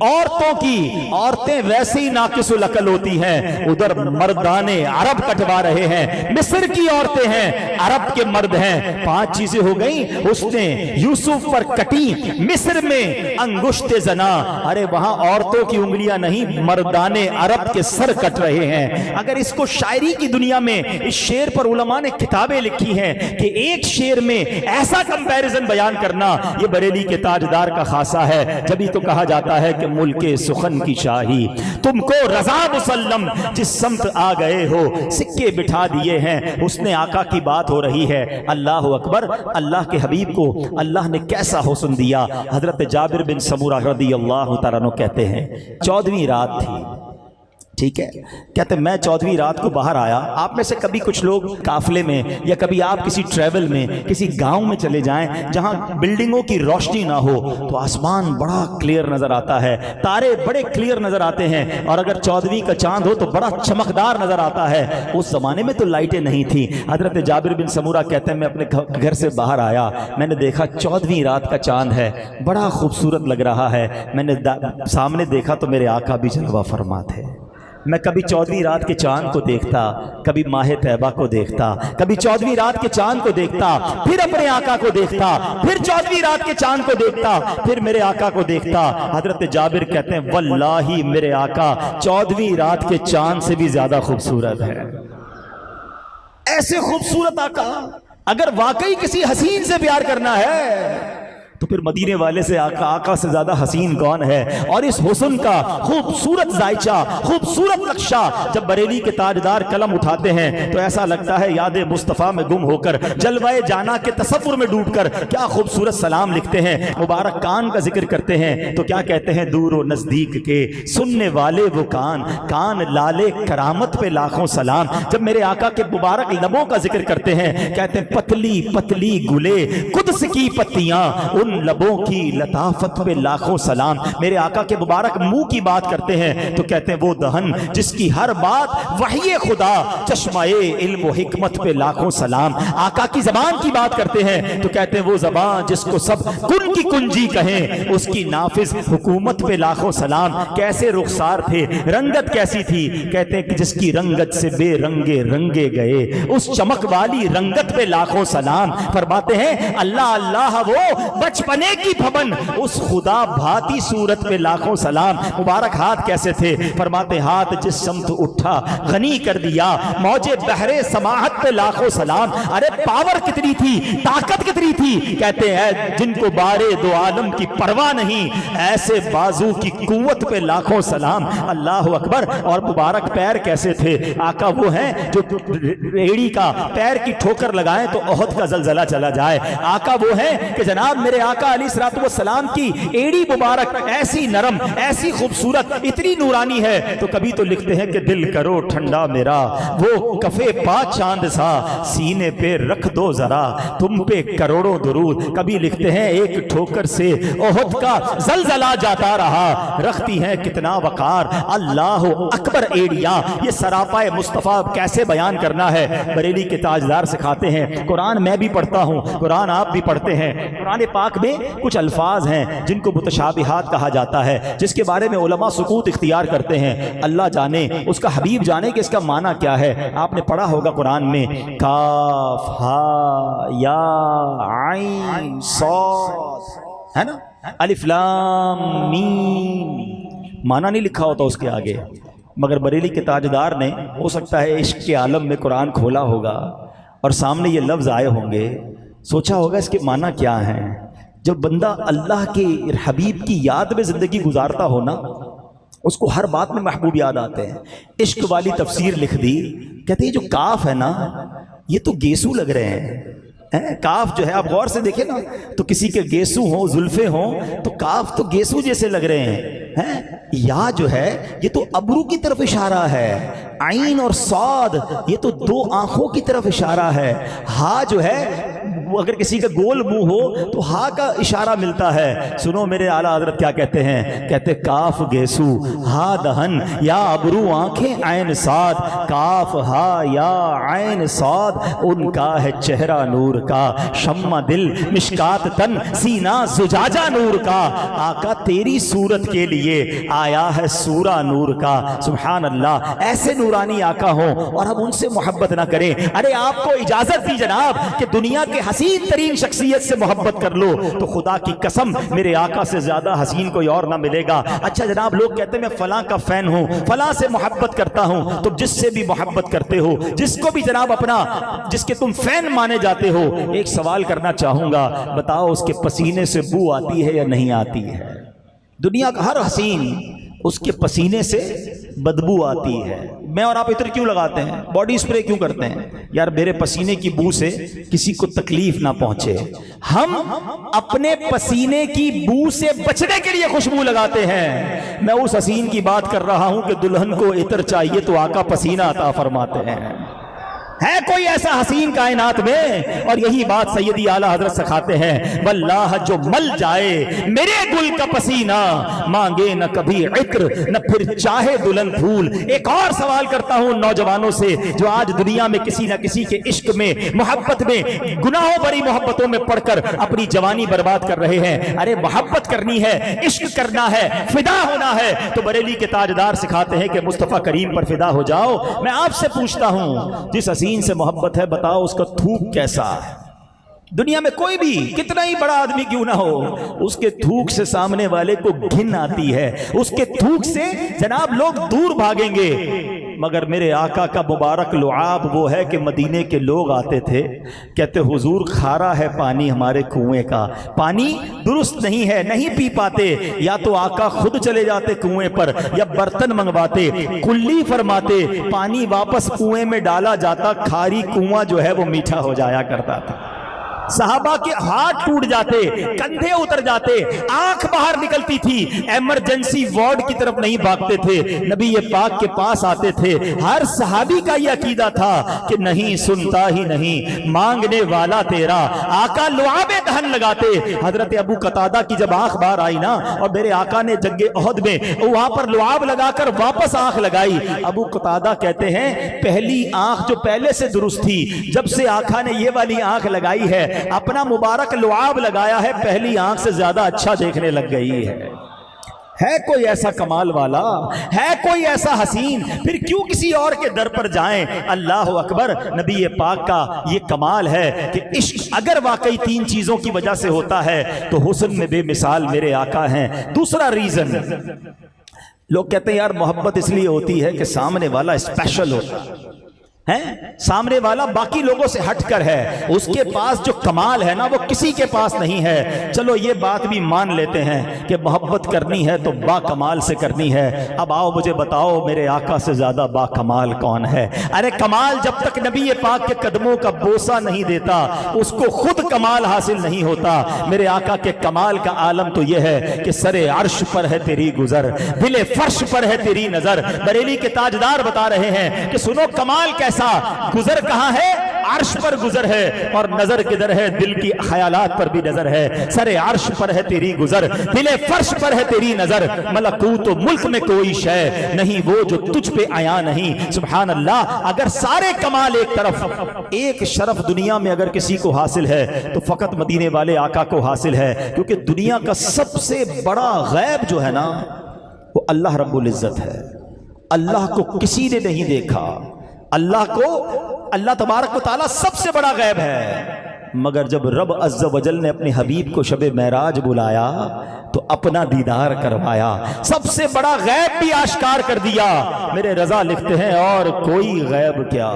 عورتوں کی. عورتیں ویسے ہی ناقص العقل ہوتی ہیں. ادھر مردان عرب کٹوا رہے ہیں. مصر کی عورتیں ہیں، عرب کے مرد ہیں. 5 چیزیں ہو گئیں. اس نے یوسف پر کٹی مصر میں انگشت زنا. ارے وہاں عورتوں کی انگلیاں نہیں، مردان عرب کے سر کٹ رہے ہیں. اگر اس کو شاعری کی دنیا میں اس شعر پر علماء نے کتابیں لکھی ہیں کہ ایک شعر میں ایسا کمپیریزن بیان کرنا یہ بریلی کے تاجدار کا خاصہ ہے. جبھی تو کہا جاتا ہے کہ ملک سخن کی شاہی تم کو رضا مسلم، جس سمت آ گئے ہو سکے بٹھا دیے ہیں. حسن آقا کی بات ہو رہی ہے. اللہ اکبر. اللہ کے حبیب کو اللہ نے کیسا حسن دیا. حضرت جابر بن سمورہ رضی اللہ تعالیٰ عنہ کہتے ہیں 14ویں رات تھی، ٹھیک ہے. کہتے ہیں میں 14ویں رات کو باہر آیا. آپ میں سے کبھی کچھ لوگ قافلے میں یا کبھی آپ کسی ٹریول میں کسی گاؤں میں چلے جائیں جہاں بلڈنگوں کی روشنی نہ ہو تو آسمان بڑا کلیئر نظر آتا ہے، تارے بڑے کلیئر نظر آتے ہیں، اور اگر 14ویں کا چاند ہو تو بڑا چمکدار نظر آتا ہے. اس زمانے میں تو لائٹیں نہیں تھیں. حضرت جابر بن سمورہ کہتے ہیں میں اپنے گھر سے باہر آیا، میں نے دیکھا 14ویں رات کا چاند ہے، بڑا خوبصورت لگ رہا ہے. میں نے سامنے دیکھا تو میرے آقا بھی جلوہ فرما تھے. میں کبھی 14ویں رات کے چاند کو دیکھتا، کبھی ماہ طیبہ کو دیکھتا، کبھی 14ویں رات کے چاند کو دیکھتا، پھر اپنے آقا کو دیکھتا، پھر 14ویں رات کے چاند کو دیکھتا، پھر میرے آقا کو دیکھتا۔ حضرت جابر کہتے ہیں واللہ میرے آقا 14ویں رات کے چاند سے بھی زیادہ خوبصورت ہے۔ ایسے خوبصورت آقا، اگر واقعی کسی حسین سے پیار کرنا ہے تو پھر مدینے والے سے آقا سے زیادہ حسین کون ہے؟ اور اس حسن کا خوبصورت ذائچہ، خوبصورت نقشہ جب بریلی کے تاجدار قلم اٹھاتے ہیں تو ایسا لگتا ہے یاد مصطفیٰ میں گم ہو کر، جلوہ جانا کے تصور میں ڈوب کر کیا خوبصورت سلام لکھتے ہیں۔ مبارک کان کا ذکر کرتے ہیں تو کیا کہتے ہیں؟ دور و نزدیک کے سننے والے وہ کان، کان لالے کرامت پہ لاکھوں سلام۔ جب میرے آقا کے مبارک لبوں کا ذکر کرتے ہیں کہتے ہیں پتلی پتلی گلے قدس کی پتیاں، ان لبوں کی لطافت پہ لاکھوں سلام۔ میرے آقا کے مبارک منہ کی بات کرتے ہیں تو کہتے ہیں وہ دہن جس کی ہر بات وحی خدا، چشمہ علم و حکمت پہ لاکھوں سلام۔ آقا کی زبان کی بات کرتے ہیں تو کہتے ہیں وہ زبان جس کو سب کن کی کنجی کہیں، اس کی نافذ حکومت پہ لاکھوں سلام۔ کیسے رخسار تھے، رنگت کیسی تھی؟ کہتے ہیں کہ جس کی رنگت سے بے رنگے رنگے گئے، اس چمک والی رنگت پہ لاکھوں سلام۔ فرماتے ہیں اللہ اللہ وہ بچپنے کی بھون، اس خدا بھاتی صورت پہ لاکھوں سلام۔ مبارک ہاتھ کیسے تھے؟ فرماتے ہاتھ جس سمت اٹھا غنی کر دیا، موجے بحرے سماحت پہ لاکھوں سلام۔ ارے پاور کتنی تھی، طاقت کتنی تھی؟ کہتے ہیں جن کو بارے دو عالم کی پرواہ نہیں، ایسے بازو کی قوت پہ لاکھوں سلام۔ اللہ اکبر۔ اور مبارک پیر کیسے تھے؟ آقا وہ ہیں جو ایڑی کا پیر کی ٹھوکر لگائیں تو احد کا زلزلہ چلا جائے۔ آقا وہ ہیں کہ جناب میرے آقا علیہ الصلوۃ والسلام کی ایڑی مبارک ایسی نرم، ایسی خوبصورت، اتنی نورانی ہے تو کبھی تو لکھتے ہیں کہ دل کرو ٹھنڈا میرا، وہ کفے پا چاند سا، سینے پہ رکھ دو ذرا تم پہ کروڑوں درود۔ کبھی لکھتے ہیں ایک ٹھوکر سے احد کا زلزلہ جاتا رہا، رکھتی ہیں کتنا وقار اللہ اکبر ایڑیاں۔ یہ سراپائے مصطفیٰ کیسے بیان کرنا ہے بریلی کے تاجدار سکھاتے ہیں۔ قرآن میں بھی پڑھتا ہوں، قرآن آپ بھی پڑھتے ہیں۔ قرآن پاک میں کچھ الفاظ ہیں جن کو متشابہات کہا جاتا ہے، جس کے بارے میں علماء سکوت اختیار کرتے ہیں۔ اللہ جانے، اس کا حبیب جانے کہ اس کا معنی کیا ہے۔ آپ نے پڑھا ہوگا قرآن میں کاف ہا یا عین صاد، ہے نا، الف لام میم، معنی نہیں لکھا ہوتا اس کے آگے، مگر بریلی کے تاجدار نے ہو سکتا ہے عشق کے عالم میں قرآن کھولا ہوگا اور سامنے یہ لفظ آئے ہوں گے، سوچا ہوگا اس کے معنی کیا ہیں۔ جب بندہ اللہ کے حبیب کی یاد میں زندگی گزارتا ہو نا، اس کو ہر بات میں محبوب یاد آتے ہیں۔ عشق والی تفسیر لکھ دی، کہتے ہیں جو کاف ہے نا یہ تو گیسو لگ رہے ہیں۔ کاف جو ہے آپ غور سے دیکھیں نا تو کسی کے گیسو ہوں، زلفے ہوں تو کاف تو گیسو جیسے لگ رہے ہیں۔ یا جو ہے یہ تو ابرو کی طرف اشارہ ہے، عین اور صاد یہ تو دو آنکھوں کی طرف اشارہ ہے، ہا جو ہے اگر کسی کا گول منہ ہو تو ہا کا اشارہ ملتا ہے۔ سنو میرے اعلیٰ حضرت کیا کہتے ہیں، کہتے کاف گیسو ہا دہن یا ابرو آنکھیں عین صاد، کاف ہا یا عین صاد ان کا ہے چہرہ نور کا، شمع دل مشکات تن سینہ زجاجہ نور کا۔ آقا تیری صورت کے لیے آیا ہے سورہ نور کا۔ سبحان اللہ، ایسے نورانی آقا ہوں اور ہم ان سے محبت نہ کریں۔ ارے آپ کو اجازت دی جناب کہ دنیا کے حسین ترین شخصیت سے محبت کر لو تو خدا کی قسم میرے آقا سے زیادہ حسین کوئی اور نہ ملے گا۔ اچھا جناب لوگ کہتے ہیں میں فلاں کا فین ہوں، فلاں سے محبت کرتا ہوں، تو جس سے بھی محبت کرتے ہو، جس کو بھی جناب اپنا، جس کے تم فین مانے جاتے ہو، ایک سوال کرنا چاہوں گا، بتاؤ اس کے پسینے سے بو آتی ہے یا نہیں آتی ہے؟ دنیا کا ہر حسین اس کے پسینے سے بدبو آتی ہے۔ میں اور آپ عطر کیوں لگاتے ہیں، باڈی اسپرے کیوں کرتے ہیں؟ یار میرے پسینے کی بو سے کسی کو تکلیف نہ پہنچے۔ ہم اپنے پسینے کی بو سے بچنے کے لیے خوشبو لگاتے ہیں۔ میں اس حسین کی بات کر رہا ہوں کہ دلہن کو عطر چاہیے تو آقا پسینہ عطا فرماتے ہیں۔ ہے کوئی ایسا حسین کائنات میں؟ اور یہی بات سیدی اعلیٰ حضرت سکھاتے ہیں، واللہ جو مل جائے میرے گل کا پسینہ، مانگے نہ کبھی عطر نہ پھر چاہے دلہن پھول۔ ایک اور سوال کرتا ہوں نوجوانوں سے جو آج دنیا میں کسی نہ کسی کے عشق میں، محبت میں، گناہوں بری محبتوں میں پڑھ کر اپنی جوانی برباد کر رہے ہیں۔ ارے محبت کرنی ہے، عشق کرنا ہے، فدا ہونا ہے تو بریلی کے تاجدار سکھاتے ہیں کہ مصطفیٰ کریم پر فدا ہو جاؤ۔ میں آپ سے پوچھتا ہوں، جس حسین سے محبت ہے بتاؤ اس کا تھوک کیسا ہے؟ دنیا میں کوئی بھی کتنا ہی بڑا آدمی کیوں نہ ہو، اس کے تھوک سے سامنے والے کو گھن آتی ہے، اس کے تھوک سے جناب لوگ دور بھاگیں گے۔ مگر میرے آقا کا مبارک لعاب وہ ہے کہ مدینے کے لوگ آتے تھے، کہتے حضور کھارا ہے پانی ہمارے کنویں کا، پانی درست نہیں ہے، نہیں پی پاتے۔ یا تو آقا خود چلے جاتے کنویں پر یا برتن منگواتے، کلی فرماتے پانی واپس کنویں میں ڈالا جاتا، کھاری کنواں جو ہے وہ میٹھا ہو جایا کرتا تھا۔ صحابہ کے ہاتھ ٹوٹ جاتے، کندھے اتر جاتے، آنکھ باہر نکلتی تھی، ایمرجنسی وارڈ کی طرف نہیں بھاگتے تھے، نبی پاک کے پاس آتے تھے۔ ہر صحابی کا یہ عقیدہ تھا کہ نہیں سنتا ہی نہیں مانگنے والا تیرا، آقا لعاب دہن لگاتے۔ حضرت ابو قتادہ کی جب آنکھ باہر آئی نا اور میرے آقا نے جنگ احد میں وہاں پر لعاب لگا کر واپس آنکھ لگائی، ابو قتادہ کہتے ہیں پہلی آنکھ جو پہلے سے درست تھی، جب سے آقا نے یہ والی آنکھ لگائی ہے، اپنا مبارک لعاب لگایا ہے، پہلی آنکھ سے زیادہ اچھا دیکھنے لگ گئی ہے کوئی ایسا کمال والا، ہے کوئی ایسا حسین، پھر کیوں کسی اور کے در پر جائیں؟ اللہ اکبر۔ نبی پاک کا یہ کمال ہے کہ عشق اگر واقعی تین چیزوں کی وجہ سے ہوتا ہے تو حسن میں بے مثال میرے آقا ہیں۔ دوسرا ریزن، لوگ کہتے ہیں یار محبت اس لیے ہوتی ہے کہ سامنے والا اسپیشل ہوتا ہے، سامنے والا باقی لوگوں سے ہٹ کر ہے، اس کے پاس جو کمال ہے نا وہ کسی کے پاس نہیں ہے۔ چلو یہ بات بھی مان لیتے ہیں کہ محبت کرنی ہے تو با کمال سے کرنی ہے۔ اب آؤ مجھے بتاؤ میرے آقا سے زیادہ با کمال کون ہے؟ ارے کمال جب تک نبی پاک کے قدموں کا بوسہ نہیں دیتا اس کو خود کمال حاصل نہیں ہوتا۔ میرے آقا کے کمال کا عالم تو یہ ہے کہ سر عرش پر ہے تیری گزر، دل فرش پر ہے تیری نظر۔ بریلی کے تاجدار بتا رہے ہیں کہ سنو کمال کیسا، گزر کہاں ہے؟ عرش پر گزر ہے، اور نظر کدھر ہے؟ دل کی خیالات پر بھی نظر ہے۔ سر عرش پر ہے تیری گزر، دل فرش پر ہے تیری نظر، ملکوت و ملک میں کوئی شے نہیں وہ جو تجھ پہ آیا نہیں۔ سبحان اللہ۔ اگر سارے کمال ایک طرف، ایک شرف دنیا میں اگر کسی کو حاصل ہے تو فقط مدینے والے آقا کو حاصل ہے، کیونکہ دنیا کا سب سے بڑا غیب جو ہے نا وہ اللہ رب العزت ہے۔ اللہ کو کسی نے نہیں دیکھا، اللہ کو، اللہ تبارک و تعالیٰ سب سے بڑا غیب ہے، مگر جب رب عز و جل نے اپنے حبیب کو شب معراج بلایا تو اپنا دیدار کروایا، سب سے بڑا غیب بھی آشکار کر دیا۔ میرے رضا لکھتے ہیں اور کوئی غیب کیا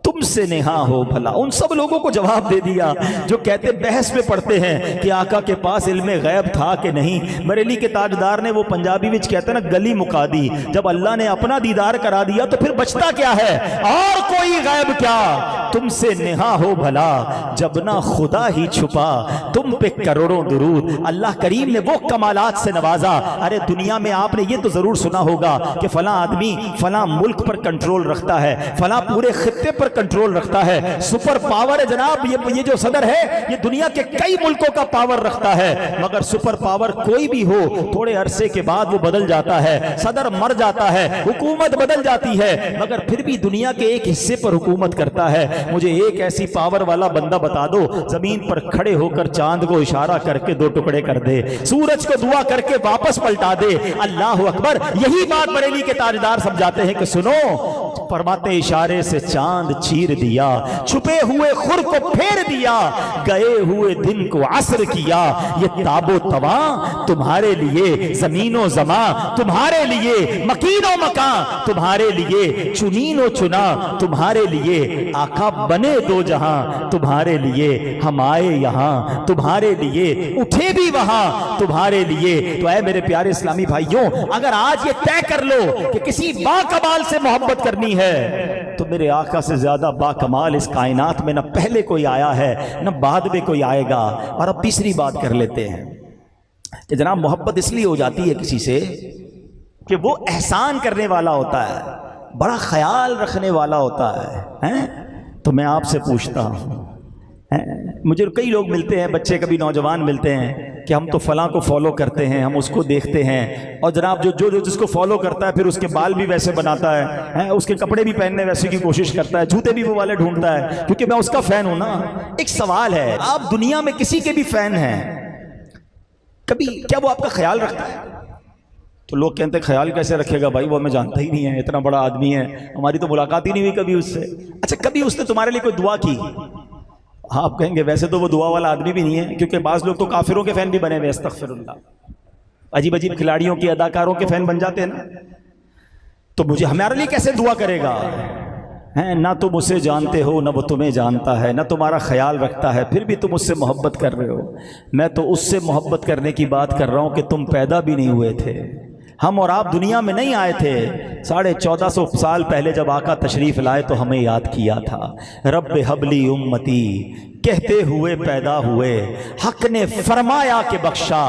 تم سے نہا ہو بھلا۔ ان سب لوگوں کو جواب دے دیا جو کہتے بحث میں پڑھتے ہیں کہ آقا کے پاس علم غیب تھا کہ نہیں۔ بریلی کے تاجدار نے وہ پنجابی وچ کہتے ہیں نا گلی مکا دی، جب اللہ نے اپنا دیدار کرا دیا تو پھر بچتا کیا ہے؟ اور کوئی غیب کیا تم سے نہا ہو بھلا، جب نہ خدا ہی چھپا تم پہ کروڑوں درود۔ اللہ کریم نے وہ کمالات سے نوازا۔ ارے دنیا میں آپ نے یہ تو ضرور سنا ہوگا کہ فلاں آدمی فلاں ملک پر کنٹرول رکھتا ہے، فلاں پورے خطے پر کنٹرول رکھتا ہے، سپر پاور ہے جناب، یہ جو صدر ہے یہ دنیا کے کئی ملکوں کا پاور رکھتا ہے، مگر سپر پاور کوئی بھی ہو تھوڑے عرصے کے بعد وہ بدل جاتا ہے، صدر مر جاتا ہے، حکومت بدل جاتی ہے، مگر پھر بھی دنیا کے ایک حصے پر حکومت کرتا ہے۔ مجھے ایک ایسی پاور والا بندہ بتا دو زمین پر کھڑے ہو کر چاند کو اشارہ کر کے دو ٹکڑے کر دے، سورج کو دعا کر کے واپس پلٹا دے۔ اللہ اکبر۔ یہی بات بریلی کے تاجدار سمجھاتے ہیں کہ سنو، فرماتے اشارے سے چاند چیر دیا، چھپے ہوئے خور کو پھیر دیا، گئے ہوئے دن کو عصر کیا، یہ تاب و تواں تمہارے لیے، زمین و زمان تمہارے لیے، مکین و مکان تمہارے لیے، چنین و چنا تمہارے لیے، آقا بنے دو جہاں تمہارے لیے، ہم آئے یہاں تمہارے لیے، اٹھے بھی وہاں تمہارے لیے۔ تو اے میرے پیارے اسلامی بھائیوں، اگر آج یہ طے کر لو کہ کسی با کمال سے محبت کرنی ہے تو میرے آقا سے زیادہ با کمال اس کائنات میں نہ پہلے کوئی آیا ہے نہ بعد میں کوئی آئے گا۔ اور اب تیسری بات کر لیتے ہیں کہ جناب محبت اس لیے ہو جاتی ہے کسی سے کہ وہ احسان کرنے والا ہوتا ہے، بڑا خیال رکھنے والا ہوتا ہے، تو میں آپ سے پوچھتا ہوں، مجھے کئی لوگ ملتے ہیں، بچے کبھی نوجوان ملتے ہیں کہ ہم تو فلاں کو فالو کرتے ہیں، ہم اس کو دیکھتے ہیں، اور جناب جو جس کو فالو کرتا ہے پھر اس کے بال بھی ویسے بناتا ہے، اس کے کپڑے بھی پہننے ویسے کی کوشش کرتا ہے، جوتے بھی وہ والے ڈھونڈتا ہے، کیونکہ میں اس کا فین ہوں نا۔ ایک سوال ہے، آپ دنیا میں کسی کے بھی فین ہیں، کبھی کیا وہ آپ کا خیال رکھتا ہے؟ تو لوگ کہتے ہیں خیال کیسے رکھے گا بھائی، وہ ہمیں جانتا ہی نہیں ہے، اتنا بڑا آدمی ہے، ہماری تو ملاقات ہی نہیں ہوئی کبھی اس سے۔ اچھا کبھی اس نے تمہارے لیے کوئی دعا کی؟ آپ کہیں گے ویسے تو وہ دعا والا آدمی بھی نہیں ہے، کیونکہ بعض لوگ تو کافروں کے فین بھی بنے ہوئے، استغفر اللہ، عجیب عجیب کھلاڑیوں کی، اداکاروں کے فین بن جاتے ہیں نا۔ تو مجھے ہمارے لیے کیسے دعا کرے گا؟ نہ تم اسے جانتے ہو، نہ وہ تمہیں جانتا ہے، نہ تمہارا خیال رکھتا ہے، پھر بھی تم اس سے محبت کر رہے ہو۔ میں تو اس سے محبت کرنے کی بات کر رہا ہوں کہ تم پیدا بھی نہیں ہوئے تھے، ہم اور آپ دنیا میں نہیں آئے تھے۔ 1450 سال پہلے جب آقا تشریف لائے تو ہمیں یاد کیا تھا، رب حبلی امتی کہتے ہوئے پیدا ہوئے، حق نے فرمایا کہ بخشا،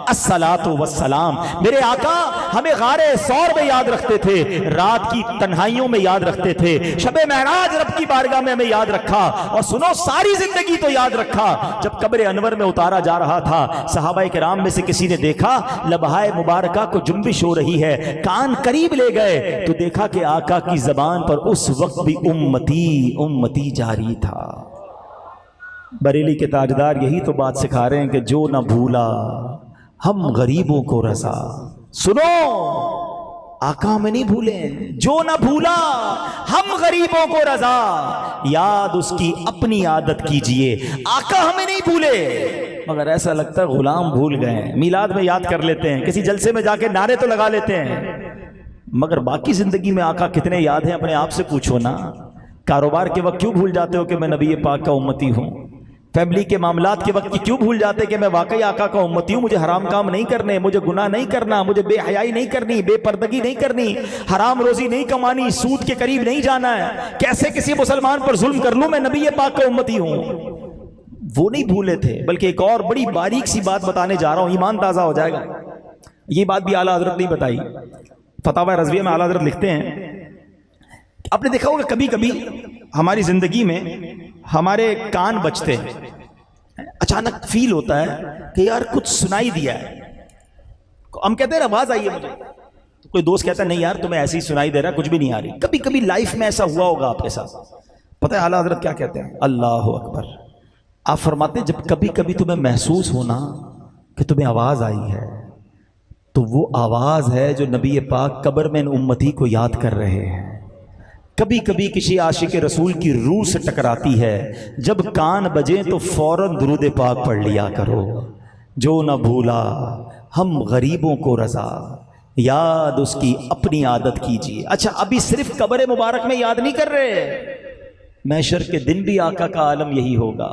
الصلاۃ والسلام۔ میرے آقا ہمیں غار ثور میں یاد رکھتے تھے، رات کی تنہائیوں میں یاد رکھتے تھے، شب معراج رب کی بارگاہ میں ہمیں یاد رکھا، اور سنو ساری زندگی تو یاد رکھا۔ جب قبر انور میں اتارا جا رہا تھا، صحابہ کرام میں سے کسی نے دیکھا لبہائے مبارکہ کو جنبش ہو رہی ہے، کان قریب لے گئے تو دیکھا کہ آقا کی زبان پر اس وقت بھی امتی امتی جاری تھا۔ بریلی کے تاجدار یہی تو بات سکھا رہے ہیں کہ جو نہ بھولا ہم غریبوں کو رضا۔ سنو آقا ہمیں نہیں بھولے، جو نہ بھولا ہم غریبوں کو رضا، یاد اس کی اپنی عادت کیجئے۔ آقا ہمیں نہیں بھولے، مگر ایسا لگتا ہے غلام بھول گئے۔ میلاد میں یاد کر لیتے ہیں، کسی جلسے میں جا کے نعرے تو لگا لیتے ہیں، مگر باقی زندگی میں آقا کتنے یاد ہیں؟ اپنے آپ سے پوچھو نا۔ کاروبار کے وقت کیوں بھول جاتے ہو کہ میں نبی پاک کا امتی ہوں؟ فیملی کے معاملات کے وقت کیوں بھول جاتے کہ میں واقعی آقا کا امتی ہوں؟ مجھے حرام کام نہیں کرنے، مجھے گناہ نہیں کرنا، مجھے بے حیائی نہیں کرنی، بے پردگی نہیں کرنی، حرام روزی نہیں کمانی، سود کے قریب نہیں جانا ہے۔ کیسے کسی مسلمان پر ظلم کر لوں؟ میں نبی پاک کا امتی ہوں۔ وہ نہیں بھولے تھے، بلکہ ایک اور بڑی باریک سی بات بتانے جا رہا ہوں، ایمان تازہ ہو جائے گا۔ یہ بات بھی اعلیٰ حضرت نہیں بتائی، فتاوی رضویہ میں اعلیٰ حضرت لکھتے ہیں، آپ نے دیکھا ہوگا کبھی کبھی ہماری زندگی میں ہمارے کان بجتے ہیں، اچانک فیل ہوتا ہے کہ یار کچھ سنائی دیا ہے، ہم کہتے ہیں آواز آئی ہے مجھے، کوئی دوست کہتا ہے نہیں یار تمہیں ایسے ہی سنائی دے رہا ہے، کچھ بھی نہیں آ رہی۔ کبھی کبھی لائف میں ایسا ہوا ہوگا آپ کے ساتھ، پتہ ہے اعلیٰ حضرت کیا کہتے ہیں؟ اللہ اکبر۔ آپ فرماتے ہیں جب کبھی کبھی تمہیں محسوس ہونا کہ تمہیں آواز آئی ہے، تو وہ آواز ہے جو نبی پاک قبر میں ان امتی کو یاد کر رہے ہیں۔ کبھی کبھی کسی عاشق رسول کی روح سے ٹکراتی ہے، جب کان بجیں تو فوراً درود پاک پڑھ لیا کرو، جو نہ بھولا ہم غریبوں کو رضا، یاد اس کی اپنی عادت کیجیے۔ اچھا ابھی صرف قبر مبارک میں یاد نہیں کر رہے، محشر کے دن بھی آقا کا عالم یہی ہوگا،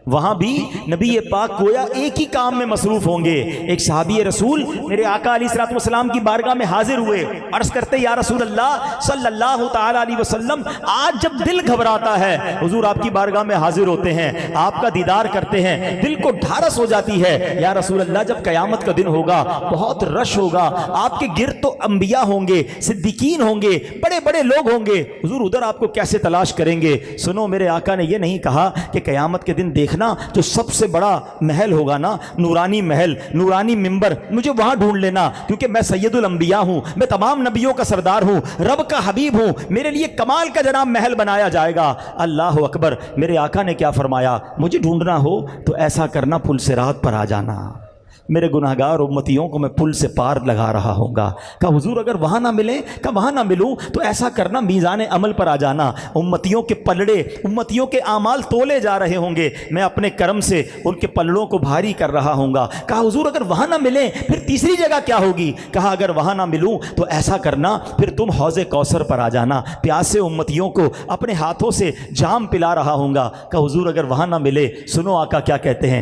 وہاں بھی نبی پاک گویا ایک ہی کام میں مصروف ہوں گے۔ ایک صحابی رسول میرے آقا علیہ الصلوۃ والسلام کی بارگاہ میں حاضر ہوئے، عرض کرتے یا رسول اللہ صلی اللہ تعالی علیہ وسلم، آج جب دل گھبراتا ہے حضور آپ کی بارگاہ میں حاضر ہوتے ہیں، آپ کا دیدار کرتے ہیں، دل کو ڈھارس ہو جاتی ہے۔ یا رسول اللہ جب قیامت کا دن ہوگا، بہت رش ہوگا، آپ کے گرد تو انبیاء ہوں گے، صدیقین ہوں گے، بڑے بڑے لوگ ہوں گے، حضور ادھر آپ کو کیسے تلاش کریں گے؟ سنو میرے آقا نے یہ نہیں کہا کہ قیامت کے دن دیکھنا جو سب سے بڑا محل ہوگا نا، نورانی محل، نورانی منبر، مجھے وہاں ڈھونڈ لینا، کیونکہ میں سید الانبیاء ہوں، میں تمام نبیوں کا سردار ہوں، رب کا حبیب ہوں، میرے لیے کمال کا جناب محل بنایا جائے گا۔ اللہ اکبر۔ میرے آقا نے کیا فرمایا؟ مجھے ڈھونڈنا ہو تو ایسا کرنا پل صراط پر آ جانا، میرے گناہگار امتیوں کو میں پل سے پار لگا رہا ہوں گا۔ کہا حضور اگر وہاں نہ ملے، کہا وہاں نہ ملوں تو ایسا کرنا میزان عمل پر آ جانا، امتیوں کے پلڑے، امتیوں کے اعمال تولے جا رہے ہوں گے، میں اپنے کرم سے ان کے پلڑوں کو بھاری کر رہا ہوں گا۔ کہا حضور اگر وہاں نہ ملے پھر تیسری جگہ کیا ہوگی؟ کہا اگر وہاں نہ ملوں تو ایسا کرنا پھر تم حوض کوثر پر آ جانا، پیاسے امتیوں کو اپنے ہاتھوں سے جام پلا رہا ہوں گا۔ کہا حضور اگر وہاں نہ ملے، سنو آقا کیا کہتے ہیں،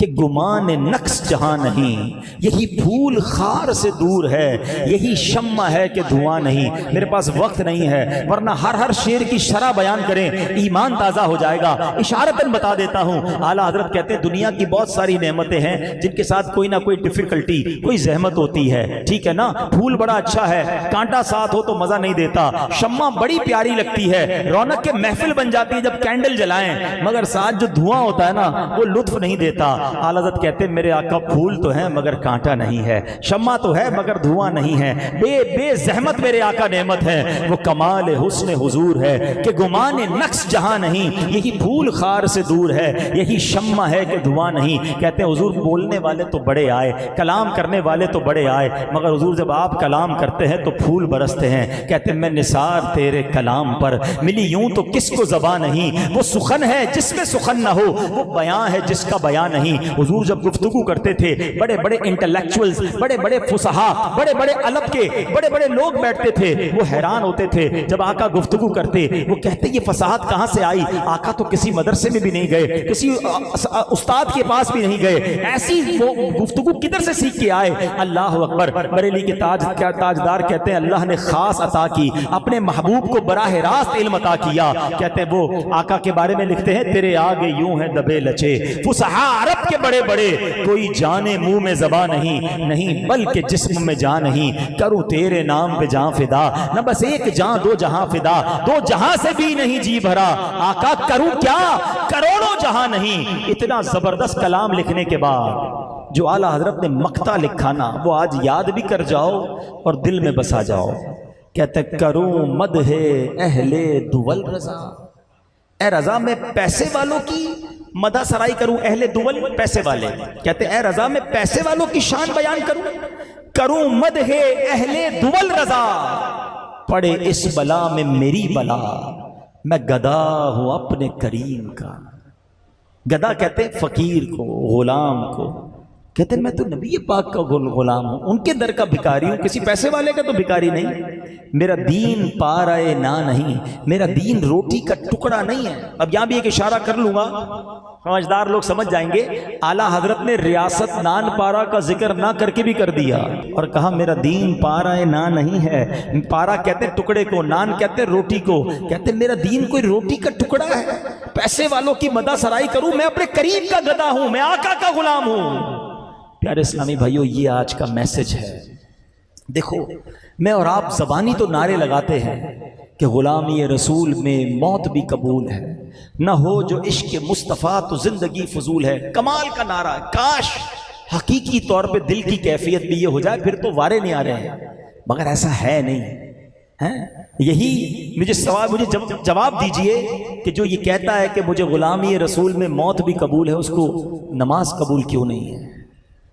کہ گمان نقص جہاں نہیں، یہی پھول خار سے دور ہے، یہی شمع ہے کہ دھواں نہیں۔ میرے پاس وقت نہیں ہے ورنہ ہر شعر کی شرح بیان کریں، ایمان تازہ ہو جائے گا۔ اشارتاً بتا دیتا ہوں، اعلیٰ حضرت کہتے ہیں دنیا کی بہت ساری نعمتیں ہیں جن کے ساتھ کوئی نہ کوئی ڈیفیکلٹی، کوئی زحمت ہوتی ہے، ٹھیک ہے نا؟ پھول بڑا اچھا ہے، کانٹا ساتھ ہو تو مزہ نہیں دیتا، شمع بڑی پیاری لگتی ہے، رونق کے محفل بن جاتی ہے جب کینڈل جلائیں، مگر ساتھ جو دھواں ہوتا ہے نا وہ لطف نہیں دیتا۔ اعلیٰ حضرت کہتے ہیں میرے آقا پھول تو ہے مگر کانٹا نہیں ہے، شمع تو ہے مگر دھواں نہیں ہے، بے زحمت میرے آقا نعمت ہے، وہ کمال حسن حضور ہے کہ گمان نقص جہاں نہیں، یہی پھول خار سے دور ہے، یہی شمع ہے کہ دھواں نہیں۔ کہتے ہیں حضور بولنے والے تو بڑے آئے، کلام کرنے والے تو بڑے آئے، مگر حضور جب آپ کلام کرتے ہیں تو پھول برستے ہیں۔ کہتے ہیں میں نثار تیرے کلام پر ملی یوں تو کس کو زبان نہیں، وہ سخن ہے جس میں سخن نہ ہو، وہ بیان ہے جس کا بیان نہیں۔ حضور جب گفتگو کرتے تھے بڑے بڑے انٹلیکچوئلز، بڑے بڑے فصحا، بڑے بڑے عرب کے بڑے بڑے لوگ بیٹھتے تھے، وہ حیران ہوتے تھے جب آقا گفتگو کرتے، وہ کہتے یہ فصاحت کہاں سے آئی؟ آقا تو کسی مدرسے میں بھی نہیں گئے، کسی استاد کے پاس بھی نہیں گئے، ایسی وہ گفتگو کدھر سے سیکھ کے آئے؟ اللہ اکبر۔ بریلی کے تاجدار کہتے ہیں اللہ نے خاص عطا کی، اپنے محبوب کو براہ راست علم عطا کیا۔ کہتے ہیں وہ آقا کے بارے میں لکھتے ہیں تیرے آگے یوں ہیں دبے لچے، فصحا عرب کے بڑے بڑے، کوئی جانے منہ میں زبان نہیں بلکہ جسم میں جان نہیں، کروں تیرے نام پہ جان فدا، نہ بس ایک جان دو جہاں فدا، دو جہاں سے بھی نہیں جی بھرا، آقا کروں کیا کروڑوں جہاں نہیں۔ اتنا زبردست کلام لکھنے کے بعد جو اعلیٰ حضرت نے مقطع لکھا نا وہ آج یاد بھی کر جاؤ اور دل میں بسا جاؤ۔ کہتے کروں مدح اہل دول رضا، اے رضا میں پیسے والوں کی مدح سرائی کروں، اہل دول پیسے والے، کہتے اے رضا میں پیسے والوں کی شان بیان کروں مدح اہل دول رضا، پڑے اس بلا میں میری بلا، میں گدا ہوں اپنے کریم کا۔ گدا کہتے ہیں فقیر کو، غلام کو، کہتے ہیں میں تو نبی پاک کا غلام ہوں، ان کے در کا بھکاری ہوں، کسی پیسے والے کا تو بھکاری نہیں۔ میرا دین پارائے نہ نہیں، میرا دین روٹی کا ٹکڑا نہیں ہے۔ اب یہاں بھی ایک اشارہ کر لوں گا، سمجھدار لوگ سمجھ جائیں گے، اعلیٰ حضرت نے ریاست نان پارا کا ذکر نہ کر کے بھی کر دیا اور کہا میرا دین پارائے نہ نہیں ہے۔ پارا کہتے ہیں ٹکڑے کو، نان کہتے ہیں روٹی کو، کہتے ہیں میرا دین کوئی روٹی کا ٹکڑا ہے، پیسے والوں کی مدح سرائی کروں، میں اپنے کریم کا گدا ہوں، میں آقا کا غلام ہوں۔ پیارے اسلامی بھائیو یہ آج کا میسج ہے۔ دیکھو میں اور آپ زبانی تو نعرے لگاتے ہیں کہ غلامی رسول میں موت بھی قبول ہے، نہ ہو جو عشق مصطفیٰ تو زندگی فضول ہے، کمال کا نعرہ ہے۔ کاش حقیقی طور پہ دل کی کیفیت بھی یہ ہو جائے، پھر تو وارے نہیں آ رہے ہیں، مگر ایسا ہے نہیں۔ یہی مجھے جواب دیجئے کہ جو یہ کہتا ہے کہ مجھے غلامی رسول میں موت بھی قبول ہے، اس کو نماز قبول کیوں نہیں ہے؟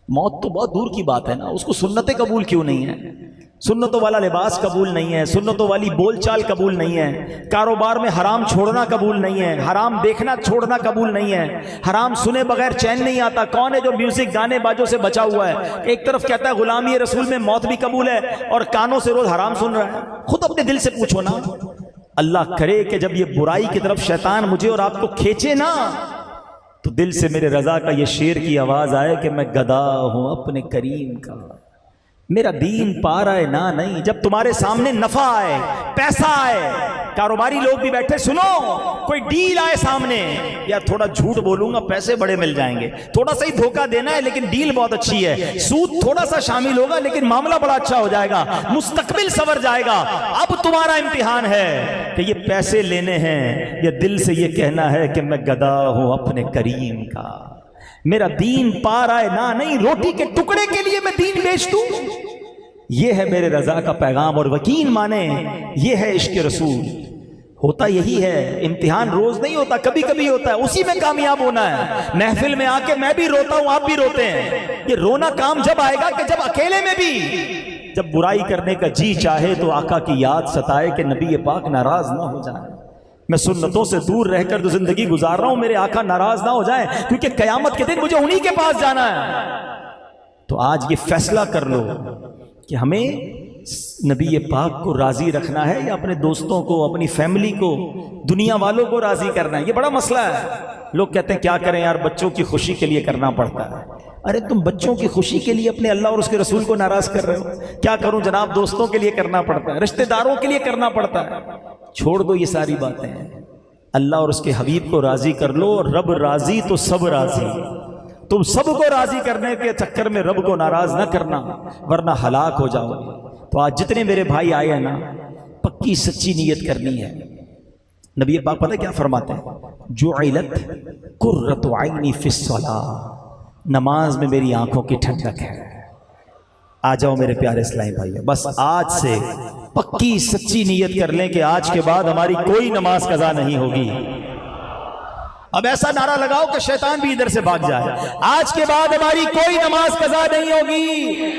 موت تو بہت دور کی بات ہے نا، اس کو سنتیں قبول کیوں نہیں ہے؟ سنتوں والا لباس قبول نہیں ہے، سنتوں والی بول چال قبول نہیں ہے، کاروبار میں حرام چھوڑنا قبول نہیں ہے، حرام دیکھنا چھوڑنا قبول نہیں ہے، حرام سنے بغیر چین نہیں آتا۔ کون ہے جو میوزک گانے باجوں سے بچا ہوا ہے؟ ایک طرف کہتا ہے غلامی رسول میں موت بھی قبول ہے اور کانوں سے روز حرام سن رہا ہے۔ خود اپنے دل سے پوچھو نا، اللہ کرے کہ جب یہ برائی کی طرف شیطان مجھے اور آپ کو کھینچے نا تو دل سے میرے رضا کا یہ شعر کی آواز آئے کہ میں گدا ہوں اپنے کریم کا، میرا دین پارائے نہ نہیں۔ جب تمہارے سامنے نفع آئے، پیسہ آئے، کاروباری لوگ بھی بیٹھے، سنو کوئی ڈیل آئے سامنے، یا تھوڑا جھوٹ بولوں گا پیسے بڑے مل جائیں گے، تھوڑا سا ہی دھوکہ دینا ہے لیکن ڈیل بہت اچھی ہے، سود تھوڑا سا شامل ہوگا لیکن معاملہ بڑا اچھا ہو جائے گا، مستقبل سنور جائے گا۔ اب تمہارا امتحان ہے کہ یہ پیسے لینے ہیں یا دل سے یہ کہنا ہے کہ میں گدا ہوں اپنے کریم کا، میرا دین پارائے نہ نہیں، روٹی کے ٹکڑے کے لیے میں دین بیچ دوں۔ یہ ہے میرے رضا کا پیغام، اور وکیل مانے یہ ہے عشق رسول۔ ہوتا یہی ہے، امتحان روز نہیں ہوتا، کبھی کبھی ہوتا ہے، اسی میں کامیاب ہونا ہے۔ محفل میں آ کے میں بھی روتا ہوں، آپ بھی روتے ہیں، یہ رونا کام جب آئے گا کہ جب اکیلے میں بھی جب برائی کرنے کا جی چاہے تو آقا کی یاد ستائے کہ نبی پاک ناراض نہ ہو جائے۔ میں سنتوں سے دور رہ کر تو زندگی گزار رہا ہوں، میرے آقا ناراض نہ ہو جائیں، کیونکہ قیامت کے دن مجھے انہی کے پاس جانا ہے۔ تو آج یہ فیصلہ کر لو کہ ہمیں نبی پاک کو راضی رکھنا ہے یا اپنے دوستوں کو، اپنی فیملی کو، دنیا والوں کو راضی کرنا ہے؟ یہ بڑا مسئلہ ہے۔ لوگ کہتے ہیں کیا کریں یار، بچوں کی خوشی کے لیے کرنا پڑتا ہے۔ ارے تم بچوں کی خوشی کے لیے اپنے اللہ اور اس کے رسول کو ناراض کر رہے ہو۔ کیا کروں جناب، دوستوں کے لیے کرنا پڑتا ہے، رشتہ داروں کے لیے کرنا پڑتا ہے۔ چھوڑ دو یہ ساری باتیں، اللہ اور اس کے حبیب کو راضی کر لو، رب راضی تو سب راضی۔ تم سب کو راضی کرنے کے چکر میں رب کو ناراض نہ کرنا، ورنہ ہلاک ہو جاؤ گے۔ تو آج جتنے میرے بھائی آئے ہیں نا، پکی سچی نیت کرنی ہے۔ نبی پاک پتہ کیا فرماتے ہیں؟ جعلت قرۃ عینی فی الصلاۃ، نماز میں میری آنکھوں کی ٹھنڈک ہے۔ آ جاؤ میرے پیارے اسلامی بھائی، بس آج سے پکی سچی نیت کر لیں کہ آج کے بعد ہماری کوئی نماز قضا نہیں ہوگی۔ اب ایسا نعرہ لگاؤ کہ شیطان بھی ادھر سے بھاگ جائے، آج کے بعد ہماری کوئی نماز قضا نہیں ہوگی،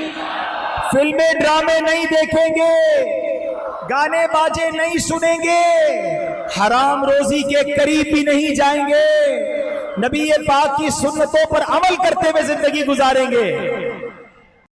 فلمیں ڈرامے نہیں دیکھیں گے، گانے باجے نہیں سنیں گے، حرام روزی کے قریب بھی نہیں جائیں گے، نبی پاک کی سنتوں پر عمل کرتے ہوئے زندگی گزاریں گے۔